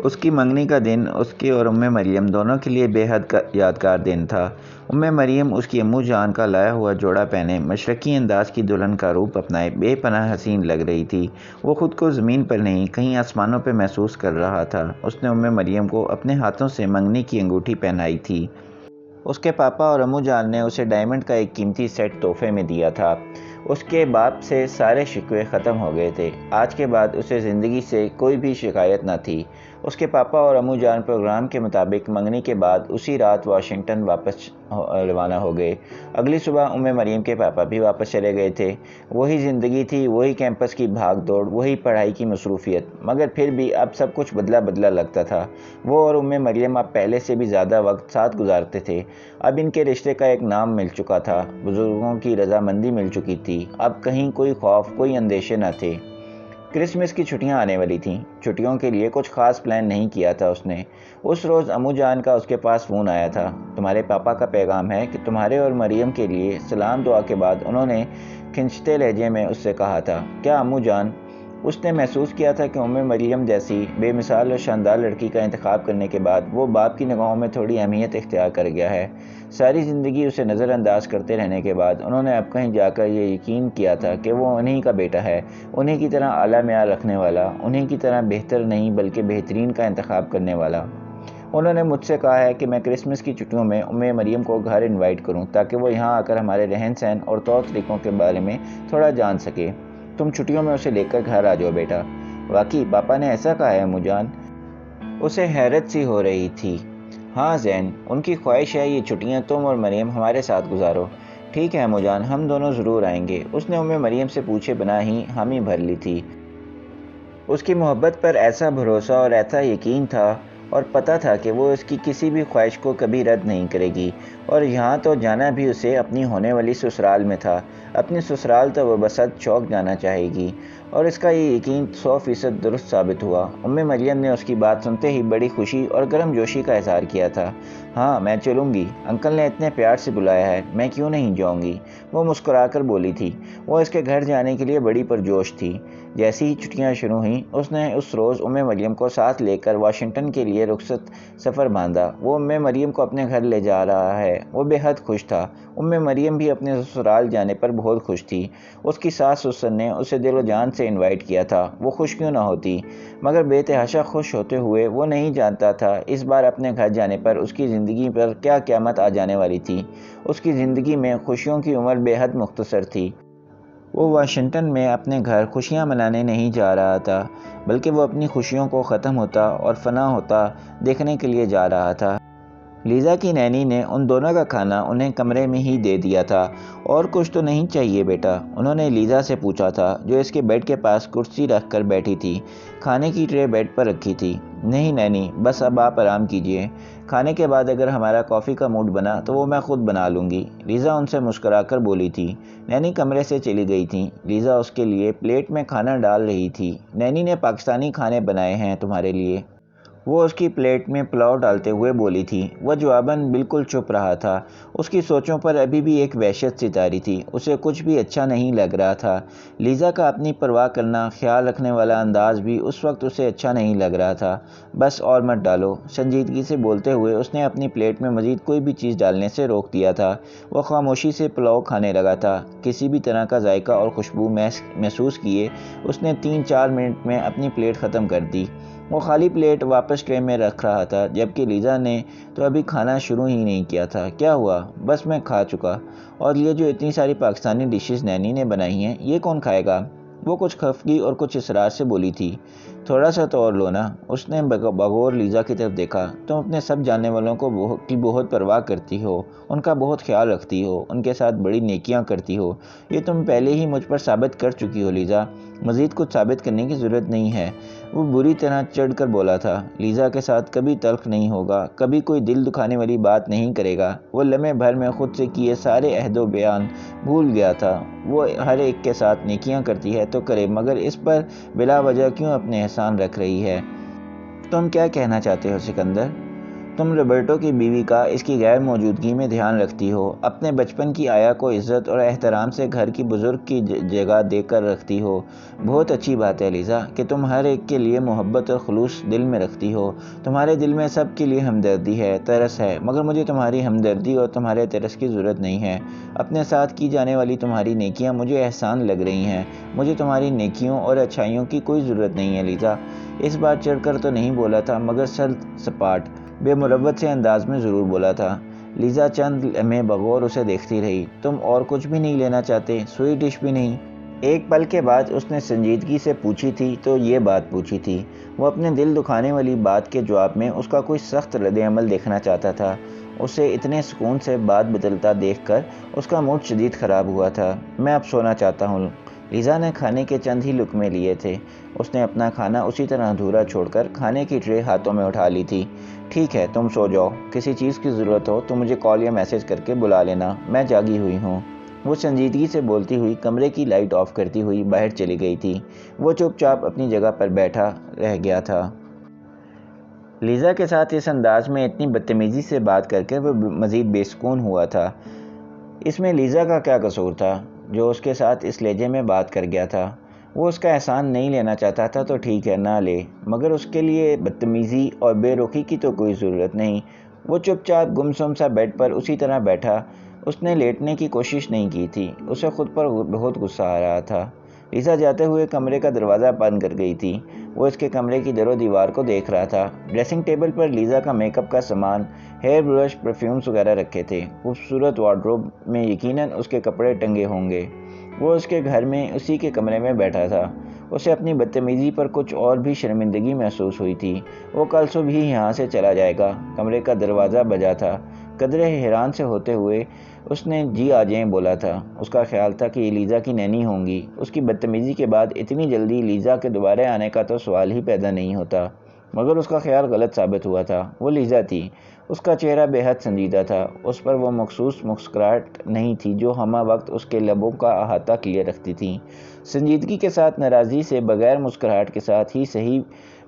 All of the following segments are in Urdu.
اس کی منگنی کا دن اس کی اور مریم دونوں کے لیے بے حد یادگار دن تھا۔ مریم اس کی امو جان کا لایا ہوا جوڑا پہنے مشرقی انداز کی دلہن کا روپ اپنائے بے پناہ حسین لگ رہی تھی۔ وہ خود کو زمین پر نہیں کہیں آسمانوں پہ محسوس کر رہا تھا۔ اس نے مریم کو اپنے ہاتھوں سے منگنی کی انگوٹھی پہنائی تھی۔ اس کے پاپا اور امو جان نے اسے ڈائمنڈ کا ایک قیمتی سیٹ تحفے میں دیا تھا۔ اس کے باپ سے سارے شکوے ختم ہو گئے تھے۔ آج کے بعد اسے زندگی سے کوئی بھی شکایت نہ تھی۔ اس کے پاپا اور امو جان پروگرام کے مطابق منگنی کے بعد اسی رات واشنگٹن واپس روانہ ہو گئے۔ اگلی صبح مریم کے پاپا بھی واپس چلے گئے تھے۔ وہی زندگی تھی، وہی کیمپس کی بھاگ دوڑ، وہی پڑھائی کی مصروفیت، مگر پھر بھی اب سب کچھ بدلا بدلا لگتا تھا۔ وہ اور مریم اب پہلے سے بھی زیادہ وقت ساتھ گزارتے تھے۔ اب ان کے رشتے کا ایک نام مل چکا تھا، بزرگوں کی رضامندی مل چکی تھی۔ اب کہیں کوئی خوف، کوئی اندیشے نہ تھے۔ کرسمس کی چھٹیاں آنے والی تھیں۔ چھٹیوں کے لیے کچھ خاص پلان نہیں کیا تھا اس نے۔ اس روز امو جان کا اس کے پاس فون آیا تھا۔ تمہارے پاپا کا پیغام ہے کہ تمہارے اور مریم کے لیے سلام دعا کے بعد انہوں نے کھنچتے لہجے میں اس سے کہا تھا۔ کیا امو جان؟ اس نے محسوس کیا تھا کہ مریم جیسی بے مثال اور شاندار لڑکی کا انتخاب کرنے کے بعد وہ باپ کی نگاہوں میں تھوڑی اہمیت اختیار کر گیا ہے۔ ساری زندگی اسے نظر انداز کرتے رہنے کے بعد انہوں نے اب کہیں جا کر یہ یقین کیا تھا کہ وہ انہی کا بیٹا ہے، انہی کی طرح اعلیٰ معیار رکھنے والا، انہی کی طرح بہتر نہیں بلکہ بہترین کا انتخاب کرنے والا۔ انہوں نے مجھ سے کہا ہے کہ میں کرسمس کی چھٹیوں میں مریم کو گھر انوائٹ کروں تاکہ وہ یہاں آ کر ہمارے رہن سہن اور طور طریقوں کے بارے میں تھوڑا جان سکے۔ تم چھٹیوں میں اسے لے کر گھر آ جاؤ بیٹا۔ واقعی پاپا نے ایسا کہا ہے امو جان؟ اسے حیرت سی ہو رہی تھی۔ ہاں زین، ان کی خواہش ہے یہ چھٹیاں تم اور مریم ہمارے ساتھ گزارو۔ ٹھیک ہے امو جان، ہم دونوں ضرور آئیں گے۔ اس نے مریم سے پوچھے بنا ہی حامی بھر لی تھی۔ اس کی محبت پر ایسا بھروسہ اور ایسا یقین تھا اور پتہ تھا کہ وہ اس کی کسی بھی خواہش کو کبھی رد نہیں کرے گی، اور یہاں تو جانا بھی اسے اپنی ہونے والی سسرال میں تھا۔ اپنی سسرال تو وہ بسد شوق جانا چاہے گی، اور اس کا یہ یقین 100% درست ثابت ہوا۔ مریم نے اس کی بات سنتے ہی بڑی خوشی اور گرم جوشی کا اظہار کیا تھا۔ ہاں میں چلوں گی، انکل نے اتنے پیار سے بلایا ہے، میں کیوں نہیں جاؤں گی؟ وہ مسکرا کر بولی تھی۔ وہ اس کے گھر جانے کے لیے بڑی پرجوش تھی۔ جیسی ہی چھٹیاں شروع ہوئیں اس نے اس روز مریم کو ساتھ لے کر واشنگٹن کے لیے رخصت سفر باندھا۔ وہ مریم کو اپنے گھر لے جا رہا ہے۔ وہ بے حد خوش تھا۔ مریم بھی اپنے سسرال جانے پر بہت خوش تھی۔ اس کی ساس سسر نے اسے دل و جان سے انوائٹ کیا تھا، وہ خوش کیوں نہ ہوتی؟ مگر بے تحاشا خوش ہوتے ہوئے وہ نہیں جانتا تھا اس بار اپنے گھر جانے پر اس کی زندگی پر کیا قیامت آ جانے والی تھی۔ اس کی زندگی میں خوشیوں کی عمر بے حد مختصر تھی۔ وہ واشنگٹن میں اپنے گھر خوشیاں منانے نہیں جا رہا تھا، بلکہ وہ اپنی خوشیوں کو ختم ہوتا اور فنا ہوتا دیکھنے کے لیے جا رہا تھا۔ لیزا کی نینی نے ان دونوں کا کھانا انہیں کمرے میں ہی دے دیا تھا۔ اور کچھ تو نہیں چاہیے بیٹا؟ انہوں نے لیزا سے پوچھا تھا، جو اس کے بیڈ کے پاس کرسی رکھ کر بیٹھی تھی۔ کھانے کی ٹرے بیڈ پر رکھی تھی۔ نہیں نینی، بس اب آپ آرام کیجیے۔ کھانے کے بعد اگر ہمارا کافی کا موڈ بنا تو وہ میں خود بنا لوں گی، لیزا ان سے مسکرا کر بولی تھی۔ نینی کمرے سے چلی گئی تھیں۔ لیزا اس کے لیے پلیٹ میں کھانا ڈال رہی تھی۔ نینی نے پاکستانی کھانے بنائے ہیں تمہارے لیے، وہ اس کی پلیٹ میں پلاؤ ڈالتے ہوئے بولی تھی۔ وہ جواباً بالکل چپ رہا تھا۔ اس کی سوچوں پر ابھی بھی ایک وحشت سی طاری تھی۔ اسے کچھ بھی اچھا نہیں لگ رہا تھا۔ لیزا کا اپنی پرواہ کرنا، خیال رکھنے والا انداز بھی اس وقت اسے اچھا نہیں لگ رہا تھا۔ بس اور مت ڈالو، سنجیدگی سے بولتے ہوئے اس نے اپنی پلیٹ میں مزید کوئی بھی چیز ڈالنے سے روک دیا تھا۔ وہ خاموشی سے پلاؤ کھانے لگا تھا۔ کسی بھی طرح کا ذائقہ اور خوشبو محسوس کیے اس نے 3-4 منٹ میں اپنی پلیٹ ختم کر دی۔ وہ خالی پلیٹ واپس ٹرے میں رکھ رہا تھا، جبکہ لیزا نے تو ابھی کھانا شروع ہی نہیں کیا تھا۔ کیا ہوا؟ بس میں کھا چکا۔ اور یہ جو اتنی ساری پاکستانی ڈشز نینی نے بنائی ہیں، یہ کون کھائے گا؟ وہ کچھ خفگی اور کچھ اصرار سے بولی تھی۔ تھوڑا سا تو اور لو نا۔ اس نے بغور لیزا کی طرف دیکھا۔ تم اپنے سب جاننے والوں کی بہت پرواہ کرتی ہو، ان کا بہت خیال رکھتی ہو، ان کے ساتھ بڑی نیکیاں کرتی ہو۔ یہ تم پہلے ہی مجھ پر ثابت کر چکی ہو لیزا، مزید کچھ ثابت کرنے کی ضرورت نہیں ہے۔ وہ بری طرح چڑھ کر بولا تھا۔ لیزا کے ساتھ کبھی تلخ نہیں ہوگا، کبھی کوئی دل دکھانے والی بات نہیں کرے گا۔ وہ لمحے بھر میں خود سے کیے سارے عہد و بیان بھول گیا تھا۔ وہ ہر ایک کے ساتھ نیکیاں کرتی ہے تو کرے، مگر اس پر بلا وجہ کیوں اپنے احسان رکھ رہی ہے؟ تم کیا کہنا چاہتے ہو سکندر؟ تم روبرٹو کی بیوی کا اس کی غیر موجودگی میں دھیان رکھتی ہو، اپنے بچپن کی آیا کو عزت اور احترام سے گھر کی بزرگ کی جگہ دے کر رکھتی ہو۔ بہت اچھی بات ہے لیزا کہ تم ہر ایک کے لیے محبت اور خلوص دل میں رکھتی ہو۔ تمہارے دل میں سب کے لیے ہمدردی ہے، ترس ہے، مگر مجھے تمہاری ہمدردی اور تمہارے ترس کی ضرورت نہیں ہے۔ اپنے ساتھ کی جانے والی تمہاری نیکیاں مجھے احسان لگ رہی ہیں۔ مجھے تمہاری نیکیوں اور اچھائیوں کی کوئی ضرورت نہیں ہے لیزا۔ اس بار چڑھ کر تو نہیں بولا تھا، مگر سرد سپاٹ بے مروت سے انداز میں ضرور بولا تھا۔ لیزا چند لمحے بغور اسے دیکھتی رہی۔ تم اور کچھ بھی نہیں لینا چاہتے؟ سوئی ڈش بھی نہیں؟ ایک پل کے بعد اس نے سنجیدگی سے پوچھی تھی تو یہ بات پوچھی تھی۔ وہ اپنے دل دکھانے والی بات کے جواب میں اس کا کوئی سخت رد عمل دیکھنا چاہتا تھا۔ اسے اتنے سکون سے بات بدلتا دیکھ کر اس کا موڈ شدید خراب ہوا تھا۔ میں اب سونا چاہتا ہوں۔ لیزا نے کھانے کے چند ہی لقمے لیے تھے۔ اس نے اپنا کھانا اسی طرح ادھورا چھوڑ کر کھانے کی ٹرے ہاتھوں میں اٹھا لی تھی۔ ٹھیک ہے، تم سو جاؤ۔ کسی چیز کی ضرورت ہو تو مجھے کال یا میسج کر کے بلا لینا، میں جاگی ہوئی ہوں۔ وہ سنجیدگی سے بولتی ہوئی کمرے کی لائٹ آف کرتی ہوئی باہر چلی گئی تھی۔ وہ چپ چاپ اپنی جگہ پر بیٹھا رہ گیا تھا۔ لیزا کے ساتھ اس انداز میں اتنی بدتمیزی سے بات کر کے وہ مزید بے سکون ہوا تھا۔ اس میں لیزا کا کیا قصور تھا جو اس کے ساتھ اس لہجے میں بات کر گیا تھا؟ وہ اس کا احسان نہیں لینا چاہتا تھا تو ٹھیک ہے، نہ لے، مگر اس کے لیے بدتمیزی اور بے رخی کی تو کوئی ضرورت نہیں۔ وہ چپ چاپ گمسم سا بیڈ پر اسی طرح بیٹھا۔ اس نے لیٹنے کی کوشش نہیں کی تھی۔ اسے خود پر بہت غصہ آ رہا تھا۔ لیزا جاتے ہوئے کمرے کا دروازہ بند کر گئی تھی۔ وہ اس کے کمرے کی در و دیوار کو دیکھ رہا تھا۔ ڈریسنگ ٹیبل پر لیزا کا میک اپ کا سامان، ہیئر برش، پرفیومز وغیرہ رکھے تھے۔ خوبصورت وارڈروب میں یقیناً اس کے کپڑے ٹنگے ہوں گے۔ وہ اس کے گھر میں اسی کے کمرے میں بیٹھا تھا۔ اسے اپنی بدتمیزی پر کچھ اور بھی شرمندگی محسوس ہوئی تھی۔ وہ کل صبح ہی یہاں سے چلا جائے گا۔ کمرے کا دروازہ بجا تھا۔ قدرے حیران سے ہوتے ہوئے اس نے جی آ جائیں بولا تھا۔ اس کا خیال تھا کہ یہ لیزا کی نینی ہوں گی۔ اس کی بدتمیزی کے بعد اتنی جلدی لیزا کے دوبارہ آنے کا تو سوال ہی پیدا نہیں ہوتا، مگر اس کا خیال غلط ثابت ہوا تھا۔ وہ لیزا تھی۔ اس کا چہرہ بے حد سنجیدہ تھا۔ اس پر وہ مخصوص مسکراہٹ نہیں تھی جو ہمہ وقت اس کے لبوں کا احاطہ کیے رکھتی تھی۔ سنجیدگی کے ساتھ، ناراضی سے بغیر، مسکراہٹ کے ساتھ ہی صحیح،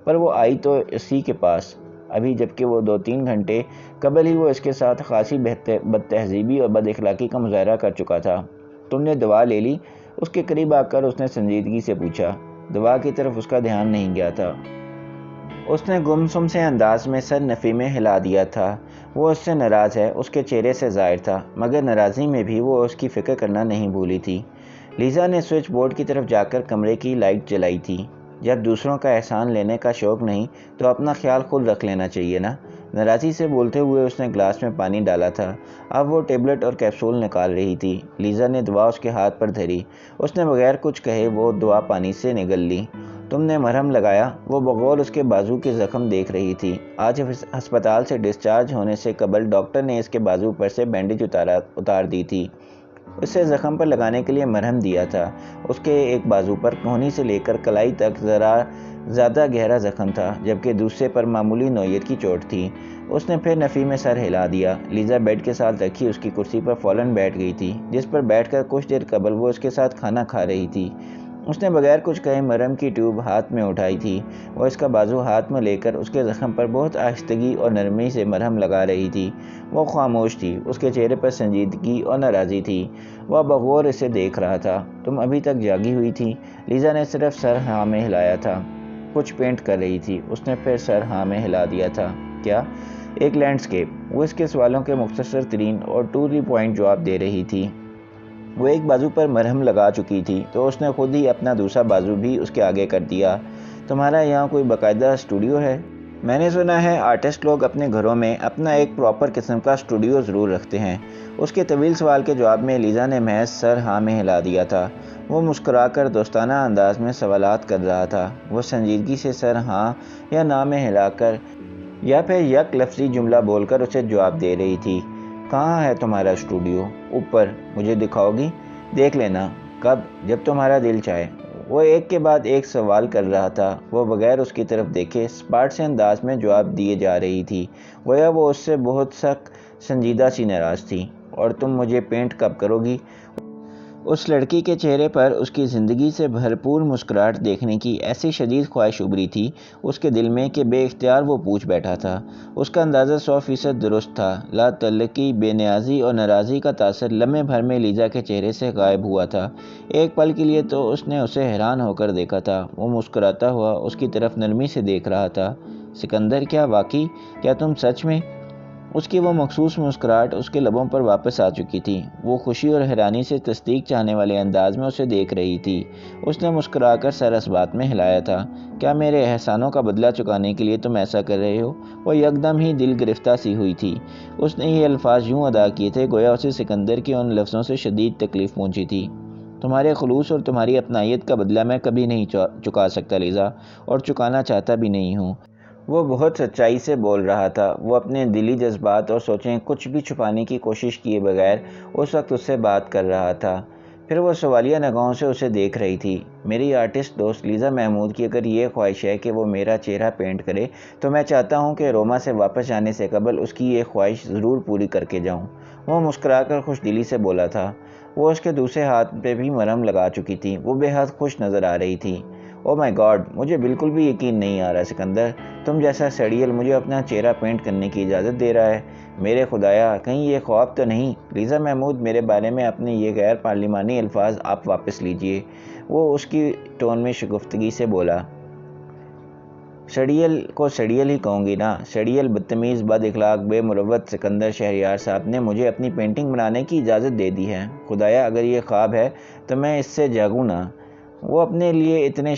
پر وہ آئی تو اسی کے پاس ابھی، جبکہ وہ 2-3 گھنٹے قبل ہی وہ اس کے ساتھ خاصی بد تہذیبی اور بد اخلاقی کا مظاہرہ کر چکا تھا۔ تم نے دوا لے لی؟ اس کے قریب آ کر اس نے سنجیدگی سے پوچھا۔ دوا کی طرف اس کا دھیان نہیں گیا تھا۔ اس نے گمسم سے انداز میں سر نفی میں ہلا دیا تھا۔ وہ اس سے ناراض ہے، اس کے چہرے سے ظاہر تھا، مگر ناراضی میں بھی وہ اس کی فکر کرنا نہیں بھولی تھی۔ لیزا نے سوئچ بورڈ کی طرف جا کر کمرے کی لائٹ جلائی تھی۔ جب دوسروں کا احسان لینے کا شوق نہیں تو اپنا خیال خود رکھ لینا چاہیے نا۔ ناراضی سے بولتے ہوئے اس نے گلاس میں پانی ڈالا تھا۔ اب وہ ٹیبلٹ اور کیپسول نکال رہی تھی۔ لیزا نے دوا اس کے ہاتھ پر دھری۔ اس نے بغیر کچھ کہے وہ دوا پانی سے نگل لی۔ تم نے مرہم لگایا؟ وہ بغور اس کے بازو کے زخم دیکھ رہی تھی۔ آج ہسپتال سے ڈسچارج ہونے سے قبل ڈاکٹر نے اس کے بازو پر سے بینڈیج اتار دی تھی۔ اسے زخم پر لگانے کے لیے مرہم دیا تھا۔ اس کے ایک بازو پر کہنی سے لے کر کلائی تک ذرا زیادہ گہرا زخم تھا، جبکہ دوسرے پر معمولی نوعیت کی چوٹ تھی۔ اس نے پھر نفی میں سر ہلا دیا۔ لیزا بیڈ کے ساتھ رکھی اس کی کرسی پر فوراً بیٹھ گئی تھی، جس پر بیٹھ کر کچھ دیر قبل وہ اس کے ساتھ کھانا کھا رہی تھی۔ اس نے بغیر کچھ کہے مرہم کی ٹیوب ہاتھ میں اٹھائی تھی۔ وہ اس کا بازو ہاتھ میں لے کر اس کے زخم پر بہت آہستگی اور نرمی سے مرہم لگا رہی تھی۔ وہ خاموش تھی۔ اس کے چہرے پر سنجیدگی اور ناراضی تھی۔ وہ بغور اسے دیکھ رہا تھا۔ تم ابھی تک جاگی ہوئی تھی؟ لیزا نے صرف سر ہاں میں ہلایا تھا۔ کچھ پینٹ کر رہی تھی۔ اس نے پھر سر ہاں میں ہلا دیا تھا۔ کیا؟ ایک لینڈسکیپ۔ وہ اس کے سوالوں کے مختصر ترین اور ٹو دی پوائنٹ جواب دے رہی تھی۔ وہ ایک بازو پر مرہم لگا چکی تھی تو اس نے خود ہی اپنا دوسرا بازو بھی اس کے آگے کر دیا۔ تمہارا یہاں کوئی باقاعدہ اسٹوڈیو ہے؟ میں نے سنا ہے آرٹسٹ لوگ اپنے گھروں میں اپنا ایک پراپر قسم کا اسٹوڈیو ضرور رکھتے ہیں۔ اس کے طویل سوال کے جواب میں لیزا نے محض سر ہاں میں ہلا دیا تھا۔ وہ مسکرا کر دوستانہ انداز میں سوالات کر رہا تھا۔ وہ سنجیدگی سے سر ہاں یا نہ میں ہلا کر یا پھر یک لفظی جملہ بول کر اسے جواب دے رہی تھی۔ کہاں ہے تمہارا اسٹوڈیو؟ اوپر۔ مجھے دکھاؤ گی؟ دیکھ لینا۔ کب؟ جب تمہارا دل چاہے۔ وہ ایک کے بعد ایک سوال کر رہا تھا۔ وہ بغیر اس کی طرف دیکھے سپاٹ سے انداز میں جواب دیے جا رہی تھی، گویا وہ اس سے بہت سخت سنجیدہ سی ناراض تھی۔ اور تم مجھے پینٹ کب کرو گی؟ اس لڑکی کے چہرے پر اس کی زندگی سے بھرپور مسکراہٹ دیکھنے کی ایسی شدید خواہش ابھری تھی اس کے دل میں کہ بے اختیار وہ پوچھ بیٹھا تھا۔ اس کا اندازہ 100% درست تھا۔ لا تعلقی، بے نیازی اور ناراضی کا تاثر لمحے بھر میں لیزا کے چہرے سے غائب ہوا تھا۔ ایک پل کے لیے تو اس نے اسے حیران ہو کر دیکھا تھا۔ وہ مسکراتا ہوا اس کی طرف نرمی سے دیکھ رہا تھا۔ سکندر، کیا واقعی؟ کیا تم سچ میں؟ اس کی وہ مخصوص مسکراہٹ اس کے لبوں پر واپس آ چکی تھی۔ وہ خوشی اور حیرانی سے تصدیق چاہنے والے انداز میں اسے دیکھ رہی تھی۔ اس نے مسکرا کر سر اس بات میں ہلایا تھا۔ کیا میرے احسانوں کا بدلہ چکانے کے لیے تم ایسا کر رہے ہو؟ وہ یکدم ہی دل گرفتہ سی ہوئی تھی۔ اس نے یہ الفاظ یوں ادا کیے تھے گویا اسے سکندر کی ان لفظوں سے شدید تکلیف پہنچی تھی۔ تمہارے خلوص اور تمہاری اپنائیت کا بدلہ میں کبھی نہیں چکا سکتا لیزا، اور چکانا چاہتا بھی نہیں ہوں۔ وہ بہت سچائی سے بول رہا تھا۔ وہ اپنے دلی جذبات اور سوچیں کچھ بھی چھپانے کی کوشش کیے بغیر اس وقت اس سے بات کر رہا تھا۔ پھر وہ سوالیہ نگاہوں سے اسے دیکھ رہی تھی۔ میری آرٹسٹ دوست لیزا محمود کی اگر یہ خواہش ہے کہ وہ میرا چہرہ پینٹ کرے تو میں چاہتا ہوں کہ روما سے واپس جانے سے قبل اس کی یہ خواہش ضرور پوری کر کے جاؤں۔ وہ مسکرا کر خوش دلی سے بولا تھا۔ وہ اس کے دوسرے ہاتھ پہ بھی مرہم لگا چکی تھی۔ وہ بے حد خوش نظر آ رہی تھی۔ او مائی گاڈ، مجھے بالکل بھی یقین نہیں آ رہا سکندر، تم جیسا سڑیل مجھے اپنا چہرہ پینٹ کرنے کی اجازت دے رہا ہے۔ میرے خدایا، کہیں یہ خواب تو نہیں؟ لیزا محمود، میرے بارے میں اپنے یہ غیر پارلیمانی الفاظ آپ واپس لیجئے۔ وہ اس کی ٹون میں شگفتگی سے بولا۔ سڑیل کو سڑیل ہی کہوں گی نا، سڑیل، بدتمیز، بد اخلاق، بے مروت سکندر شہریار صاحب نے مجھے اپنی پینٹنگ بنانے کی اجازت دے دی ہے۔ خدایا، اگر یہ خواب ہے تو میں اس سے جاگوں نا۔ وہ اپنے لیے اتنے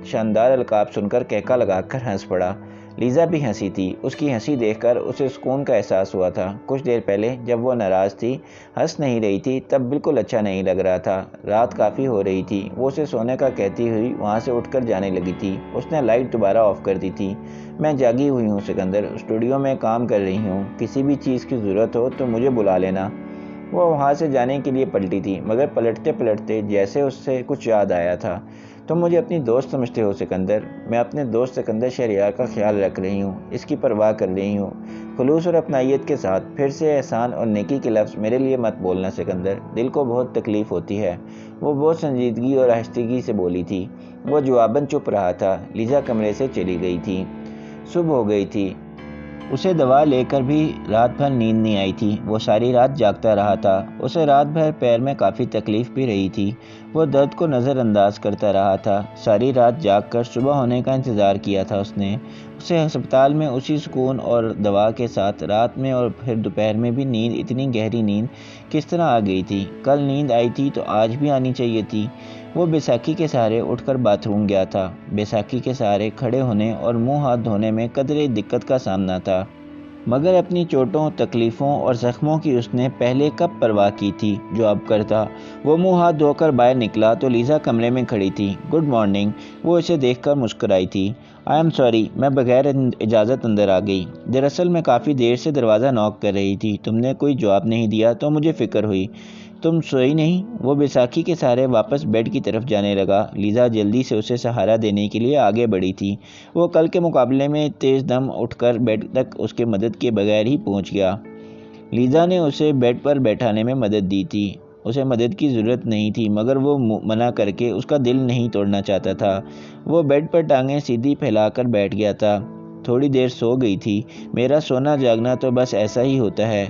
شاندار القاب سن کر کہکا لگا کر ہنس پڑا۔ لیزا بھی ہنسی تھی۔ اس کی ہنسی دیکھ کر اسے سکون کا احساس ہوا تھا۔ کچھ دیر پہلے جب وہ ناراض تھی، ہنس نہیں رہی تھی، تب بالکل اچھا نہیں لگ رہا تھا۔ رات کافی ہو رہی تھی۔ وہ اسے سونے کا کہتی ہوئی وہاں سے اٹھ کر جانے لگی تھی۔ اس نے لائٹ دوبارہ آف کر دی تھی۔ میں جاگی ہوئی ہوں سکندر، اسٹوڈیو میں کام کر رہی ہوں، کسی بھی چیز کی ضرورت ہو تو مجھے بلا لینا۔ وہ وہاں سے جانے کے لیے پلٹی تھی، مگر پلٹتے پلٹتے جیسے اس سے کچھ یاد آیا تھا۔ تم مجھے اپنی دوست سمجھتے ہو سکندر، میں اپنے دوست سکندر شہریار کا خیال رکھ رہی ہوں، اس کی پرواہ کر رہی ہوں، خلوص اور اپنائیت کے ساتھ۔ پھر سے احسان اور نیکی کے لفظ میرے لیے مت بولنا سکندر، دل کو بہت تکلیف ہوتی ہے۔ وہ بہت سنجیدگی اور آہستگی سے بولی تھی۔ وہ جواباً چپ رہا تھا۔ لیزا کمرے سے چلی گئی تھی۔ صبح ہو گئی تھی۔ اسے دوا لے کر بھی رات بھر نیند نہیں آئی تھی۔ وہ ساری رات جاگتا رہا تھا۔ اسے رات بھر پیر میں کافی تکلیف بھی رہی تھی۔ وہ درد کو نظر انداز کرتا رہا تھا۔ ساری رات جاگ کر صبح ہونے کا انتظار کیا تھا اس نے۔ اسے ہسپتال میں اسی سکون اور دوا کے ساتھ رات میں اور پھر دوپہر میں بھی نیند، اتنی گہری نیند کس طرح آ گئی تھی؟ کل نیند آئی تھی تو آج بھی آنی چاہیے تھی۔ وہ بیساکھی کے سہارے اٹھ کر باتھ روم گیا تھا۔ بیساکھی کے سہارے کھڑے ہونے اور منہ ہاتھ دھونے میں قدرے دقت کا سامنا تھا، مگر اپنی چوٹوں، تکلیفوں اور زخموں کی اس نے پہلے کب پرواہ کی تھی جو اب کرتا۔ وہ منہ ہاتھ دھو کر باہر نکلا تو لیزا کمرے میں کھڑی تھی۔ گڈ مارننگ، وہ اسے دیکھ کر مسکرائی تھی۔ آئی ایم سوری، میں بغیر اجازت اندر آ گئی۔ دراصل میں کافی دیر سے دروازہ نوک کر رہی تھی، تم نے کوئی جواب نہیں دیا تو مجھے فکر ہوئی تم سوئی نہیں۔ وہ بیساکھی کے سہارے واپس بیڈ کی طرف جانے لگا۔ لیزا جلدی سے اسے سہارا دینے کے لیے آگے بڑھی تھی۔ وہ کل کے مقابلے میں تیز دم اٹھ کر بیڈ تک اس کے مدد کے بغیر ہی پہنچ گیا۔ لیزا نے اسے بیڈ پر بیٹھانے میں مدد دی تھی۔ اسے مدد کی ضرورت نہیں تھی، مگر وہ منع کر کے اس کا دل نہیں توڑنا چاہتا تھا۔ وہ بیڈ پر ٹانگیں سیدھی پھیلا کر بیٹھ گیا تھا۔ تھوڑی دیر سو گئی تھی۔ میرا سونا جاگنا تو بس ایسا ہی ہوتا ہے۔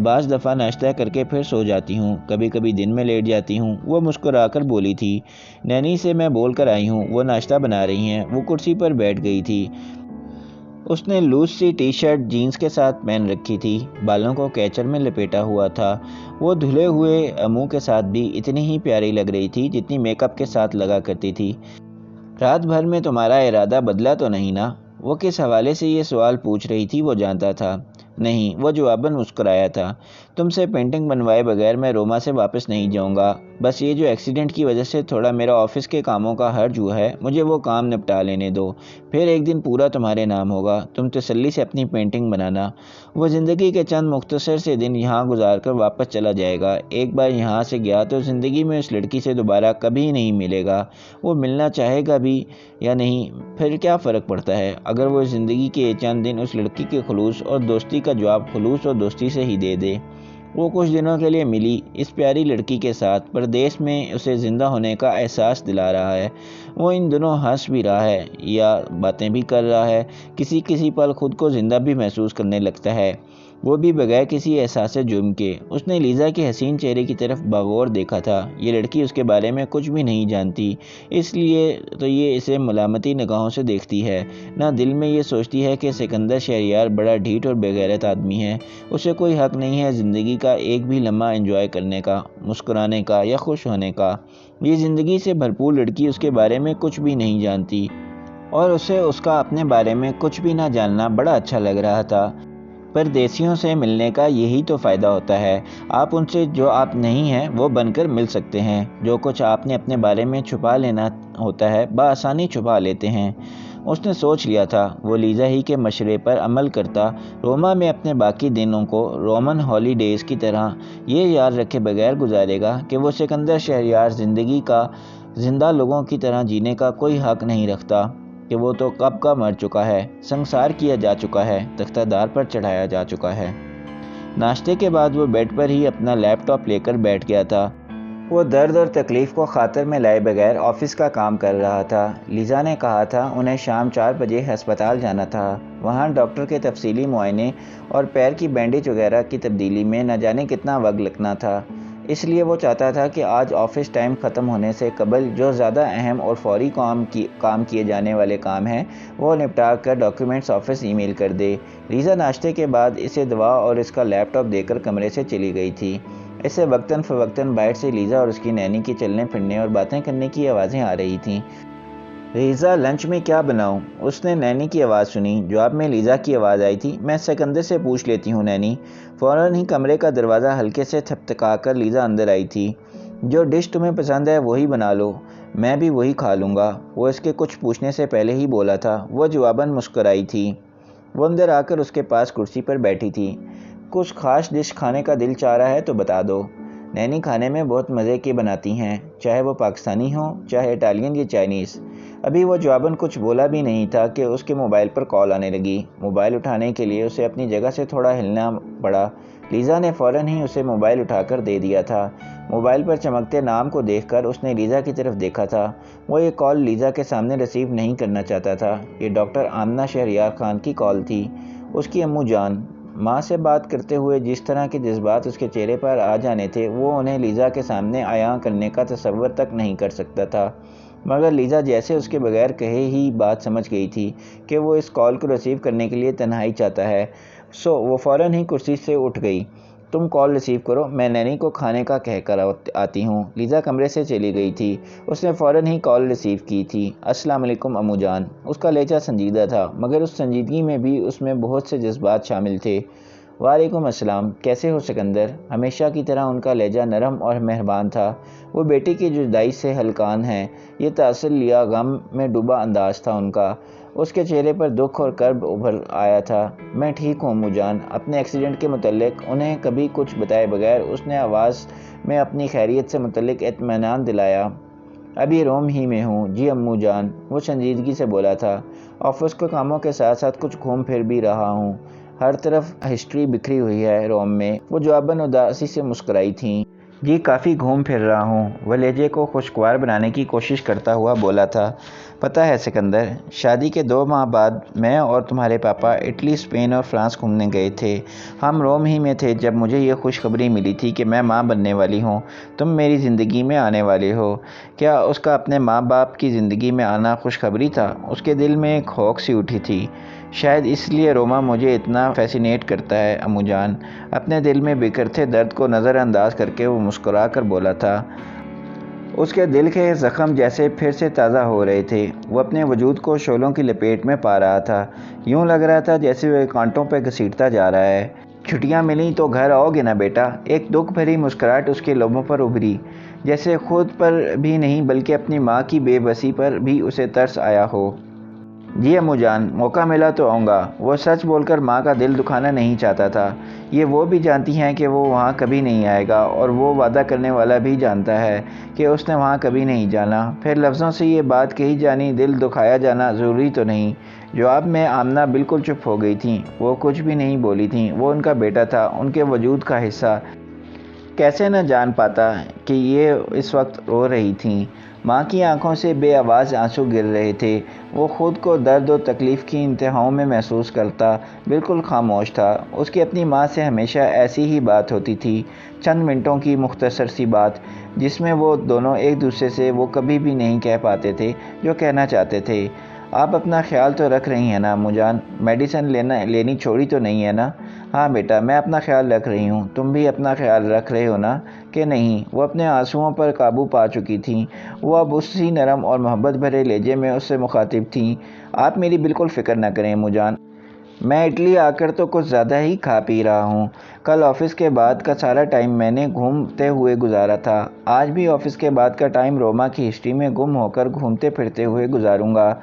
بعض دفعہ ناشتہ کر کے پھر سو جاتی ہوں، کبھی کبھی دن میں لیٹ جاتی ہوں۔ وہ مسکرا کر بولی تھی۔ نینی سے میں بول کر آئی ہوں، وہ ناشتہ بنا رہی ہیں۔ وہ کرسی پر بیٹھ گئی تھی۔ اس نے لوز سی ٹی شرٹ جینز کے ساتھ پہن رکھی تھی، بالوں کو کیچر میں لپیٹا ہوا تھا۔ وہ دھلے ہوئے منہ کے ساتھ بھی اتنی ہی پیاری لگ رہی تھی جتنی میک اپ کے ساتھ لگا کرتی تھی۔ رات بھر میں تمہارا ارادہ بدلا تو نہیں نا؟ وہ کس حوالے سے یہ سوال پوچھ رہی تھی وہ جانتا تھا۔ نہیں، وہ جواباً مسکرایا تھا۔ تم سے پینٹنگ بنوائے بغیر میں روما سے واپس نہیں جاؤں گا۔ بس یہ جو ایکسیڈنٹ کی وجہ سے تھوڑا میرا آفس کے کاموں کا حرج ہوا ہے، مجھے وہ کام نپٹا لینے دو، پھر ایک دن پورا تمہارے نام ہوگا۔ تم تسلی سے اپنی پینٹنگ بنانا۔ وہ زندگی کے چند مختصر سے دن یہاں گزار کر واپس چلا جائے گا۔ ایک بار یہاں سے گیا تو زندگی میں اس لڑکی سے دوبارہ کبھی نہیں ملے گا۔ وہ ملنا چاہے گا بھی یا نہیں، پھر کیا فرق پڑتا ہے؟ اگر وہ زندگی کے چند دن اس لڑکی کے خلوص اور دوستی کا جواب خلوص اور دوستی سے ہی دے دے وہ کچھ دنوں کے لیے ملی اس پیاری لڑکی کے ساتھ پردیس میں اسے زندہ ہونے کا احساس دلا رہا ہے۔ وہ ان دنوں ہنس بھی رہا ہے یا باتیں بھی کر رہا ہے، کسی پل خود کو زندہ بھی محسوس کرنے لگتا ہے، وہ بھی بغیر کسی احساس جرم کے۔ اس نے لیزا کے حسین چہرے کی طرف باغور دیکھا تھا۔ یہ لڑکی اس کے بارے میں کچھ بھی نہیں جانتی، اس لیے تو یہ اسے ملامتی نگاہوں سے دیکھتی ہے، نہ دل میں یہ سوچتی ہے کہ سکندر شہریار بڑا ڈھیٹ اور بے غیرت آدمی ہے۔ اسے کوئی حق نہیں ہے زندگی کا ایک بھی لمحہ انجوائے کرنے کا، مسکرانے کا یا خوش ہونے کا۔ یہ زندگی سے بھرپور لڑکی اس کے بارے میں کچھ بھی نہیں جانتی، اور اسے اس کا اپنے بارے میں کچھ بھی نہ جاننا بڑا اچھا لگ رہا تھا۔ پردیسیوں سے ملنے کا یہی تو فائدہ ہوتا ہے، آپ ان سے جو آپ نہیں ہیں وہ بن کر مل سکتے ہیں۔ جو کچھ آپ نے اپنے بارے میں چھپا لینا ہوتا ہے بآسانی چھپا لیتے ہیں۔ اس نے سوچ لیا تھا وہ لیزا ہی کے مشورے پر عمل کرتا روما میں اپنے باقی دنوں کو رومن ہالی ڈیز کی طرح یہ یاد رکھے بغیر گزارے گا کہ وہ سکندر شہریار زندگی کا زندہ لوگوں کی طرح جینے کا کوئی حق نہیں رکھتا، کہ وہ تو کب کا مر چکا ہے، سنسار کیا جا چکا ہے، تختہ دار پر چڑھایا جا چکا ہے۔ ناشتے کے بعد وہ بیڈ پر ہی اپنا لیپ ٹاپ لے کر بیٹھ گیا تھا۔ وہ درد اور تکلیف کو خاطر میں لائے بغیر آفس کا کام کر رہا تھا۔ لیزا نے کہا تھا انہیں شام 4 بجے ہسپتال جانا تھا۔ وہاں ڈاکٹر کے تفصیلی معائنے اور پیر کی بینڈیج وغیرہ کی تبدیلی میں نہ جانے کتنا وقت لگنا تھا، اس لیے وہ چاہتا تھا کہ آج آفس ٹائم ختم ہونے سے قبل جو زیادہ اہم اور فوری کام کیے جانے والے کام ہیں وہ نپٹا کر ڈاکیومنٹس آفس ای میل کر دے۔ لیزا ناشتے کے بعد اسے دوا اور اس کا لیپ ٹاپ دے کر کمرے سے چلی گئی تھی۔ اسے وقتاً فوقتاً باہر سے لیزا اور اس کی نینی کے چلنے پھرنے اور باتیں کرنے کی آوازیں آ رہی تھیں۔ لیزا لنچ میں کیا بناؤں؟ اس نے نینی کی آواز سنی۔ جواب میں لیزا کی آواز آئی تھی، میں سکندر سے پوچھ لیتی ہوں نینی۔ فوراً ہی کمرے کا دروازہ ہلکے سے تھپتھکا کر لیزا اندر آئی تھی۔ جو ڈش تمہیں پسند ہے وہی بنا لو، میں بھی وہی کھا لوں گا، وہ اس کے کچھ پوچھنے سے پہلے ہی بولا تھا۔ وہ جواباً مسکرائی تھی۔ وہ اندر آ کر اس کے پاس کرسی پر بیٹھی تھی۔ کچھ خاص ڈش کھانے کا دل چاہ رہا ہے تو بتا دو، نینی کھانے میں بہت مزے کے بناتی ہیں، چاہے وہ پاکستانی ہوں، چاہے اٹالین یا چائنیز۔ ابھی وہ جواباً کچھ بولا بھی نہیں تھا کہ اس کے موبائل پر کال آنے لگی۔ موبائل اٹھانے کے لیے اسے اپنی جگہ سے تھوڑا ہلنا پڑا۔ لیزا نے فوراً ہی اسے موبائل اٹھا کر دے دیا تھا۔ موبائل پر چمکتے نام کو دیکھ کر اس نے لیزا کی طرف دیکھا تھا۔ وہ یہ کال لیزا کے سامنے ریسیو نہیں کرنا چاہتا تھا۔ یہ ڈاکٹر آمنہ شہریار خان کی کال تھی، اس کی امو جان۔ ماں سے بات کرتے ہوئے جس طرح کے جذبات اس کے چہرے پر آ جانے تھے وہ انہیں لیزا کے سامنے عیاں کرنے کا تصور تک نہیں کر سکتا تھا، مگر لیزا جیسے اس کے بغیر کہے ہی بات سمجھ گئی تھی کہ وہ اس کال کو ریسیو کرنے کے لیے تنہائی چاہتا ہے، سو وہ فوراً ہی کرسی سے اٹھ گئی۔ تم کال ریسیو کرو، میں نینی کو کھانے کا کہہ کر آتی ہوں۔ لیزا کمرے سے چلی گئی تھی۔ اس نے فوراً ہی کال ریسیو کی تھی۔ السلام علیکم امو جان۔ اس کا لہجہ سنجیدہ تھا، مگر اس سنجیدگی میں بھی اس میں بہت سے جذبات شامل تھے۔ وعلیکم السلام، کیسے ہو سکندر؟ ہمیشہ کی طرح ان کا لہجہ نرم اور مہربان تھا۔ وہ بیٹی کی جدائی سے ہلکان ہیں، یہ تاثر لیا غم میں ڈوبا انداز تھا ان کا۔ اس کے چہرے پر دکھ اور کرب ابھر آیا تھا۔ میں ٹھیک ہوں امو جان۔ اپنے ایکسیڈنٹ کے متعلق انہیں کبھی کچھ بتائے بغیر اس نے آواز میں اپنی خیریت سے متعلق اطمینان دلایا۔ ابھی روم ہی میں ہوں جی امو جان، وہ سنجیدگی سے بولا تھا۔ آفس کے کاموں کے ساتھ ساتھ کچھ گھوم پھر بھی رہا ہوں، ہر طرف ہسٹری بکھری ہوئی ہے روم میں۔ وہ جواباً اداسی سے مسکرائی تھیں۔ جی کافی گھوم پھر رہا ہوں، وہ لہجے کو خوشگوار بنانے کی کوشش کرتا ہوا بولا تھا۔ پتہ ہے سکندر، شادی کے 2 ماہ بعد میں اور تمہارے پاپا اٹلی، اسپین اور فرانس گھومنے گئے تھے۔ ہم روم ہی میں تھے جب مجھے یہ خوشخبری ملی تھی کہ میں ماں بننے والی ہوں، تم میری زندگی میں آنے والے ہو۔ کیا اس کا اپنے ماں باپ کی زندگی میں آنا خوشخبری تھا؟ اس کے دل میں ایک ہوک سی اٹھی تھی۔ شاید اس لیے روما مجھے اتنا فیسینیٹ کرتا ہے امو جان۔ اپنے دل میں بکھرتے درد کو نظر انداز کر کے وہ مسکرا کر بولا تھا۔ اس کے دل کے زخم جیسے پھر سے تازہ ہو رہے تھے۔ وہ اپنے وجود کو شعلوں کی لپیٹ میں پا رہا تھا۔ یوں لگ رہا تھا جیسے وہ کانٹوں پہ گھسیٹتا جا رہا ہے۔ چھٹیاں ملیں تو گھر آؤ گے نا بیٹا؟ ایک دکھ بھری مسکراہٹ اس کے لبوں پر ابھری، جیسے خود پر بھی نہیں بلکہ اپنی ماں کی بے بسی پر بھی اسے ترس آیا ہو۔ جی امو جان، موقع ملا تو آؤں گا۔ وہ سچ بول کر ماں کا دل دکھانا نہیں چاہتا تھا۔ یہ وہ بھی جانتی ہیں کہ وہ وہاں کبھی نہیں آئے گا، اور وہ وعدہ کرنے والا بھی جانتا ہے کہ اس نے وہاں کبھی نہیں جانا۔ پھر لفظوں سے یہ بات کہی جانی، دل دکھایا جانا ضروری تو نہیں؟ جواب میں آمنہ بالکل چپ ہو گئی تھیں۔ وہ کچھ بھی نہیں بولی تھیں۔ وہ ان کا بیٹا تھا، ان کے وجود کا حصہ، کیسے نہ جان پاتا کہ یہ اس وقت رو رہی تھیں۔ ماں کی آنکھوں سے بے آواز آنسو گر رہے تھے۔ وہ خود کو درد و تکلیف کی انتہاؤں میں محسوس کرتا بالکل خاموش تھا۔ اس کی اپنی ماں سے ہمیشہ ایسی ہی بات ہوتی تھی، چند منٹوں کی مختصر سی بات، جس میں وہ دونوں ایک دوسرے سے وہ کبھی بھی نہیں کہہ پاتے تھے جو کہنا چاہتے تھے۔ آپ اپنا خیال تو رکھ رہی ہیں نا امو جان؟ میڈیسن لینی چھوڑی تو نہیں ہے نا؟ ہاں بیٹا، میں اپنا خیال رکھ رہی ہوں، تم بھی اپنا خیال رکھ رہے ہو نا کہ نہیں؟ وہ اپنے آنسوؤں پر قابو پا چکی تھیں۔ وہ اب اسی نرم اور محبت بھرے لہجے میں اس سے مخاطب تھیں۔ آپ میری بالکل فکر نہ کریں امو جان، میں اٹلی آ کر تو کچھ زیادہ ہی کھا پی رہا ہوں۔ کل آفس کے بعد کا سارا ٹائم میں نے گھومتے ہوئے گزارا تھا، آج بھی آفس کے بعد کا ٹائم روما کی ہسٹری میں گم ہو کر گھومتے پھرتے ہوئے گزاروں گا۔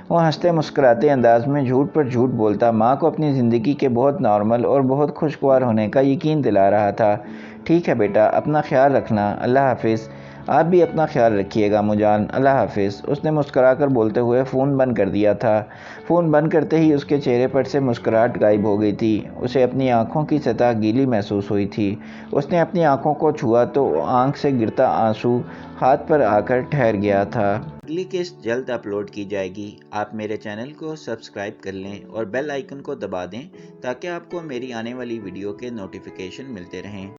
وہ ہنستے مسکراتے انداز میں جھوٹ پر جھوٹ بولتا ماں کو اپنی زندگی کے بہت نارمل اور بہت خوشگوار ہونے کا یقین دلا رہا تھا۔ ٹھیک ہے بیٹا، اپنا خیال رکھنا، اللہ حافظ۔ آپ بھی اپنا خیال رکھیے گا امو جان، اللہ حافظ۔ اس نے مسکرا کر بولتے ہوئے فون بند کر دیا تھا۔ فون بند کرتے ہی اس کے چہرے پر سے مسکراہٹ غائب ہو گئی تھی۔ اسے اپنی آنکھوں کی سطح گیلی محسوس ہوئی تھی۔ اس نے اپنی آنکھوں کو چھوا تو آنکھ سے گرتا آنسو ہاتھ پر آ کر ٹھہر گیا تھا۔ اگلی قسط جلد اپلوڈ کی جائے گی۔ آپ میرے چینل کو سبسکرائب کر لیں اور بیل آئیکن کو دبا دیں تاکہ آپ کو میری آنے والی ویڈیو کے نوٹیفیکیشن ملتے رہیں۔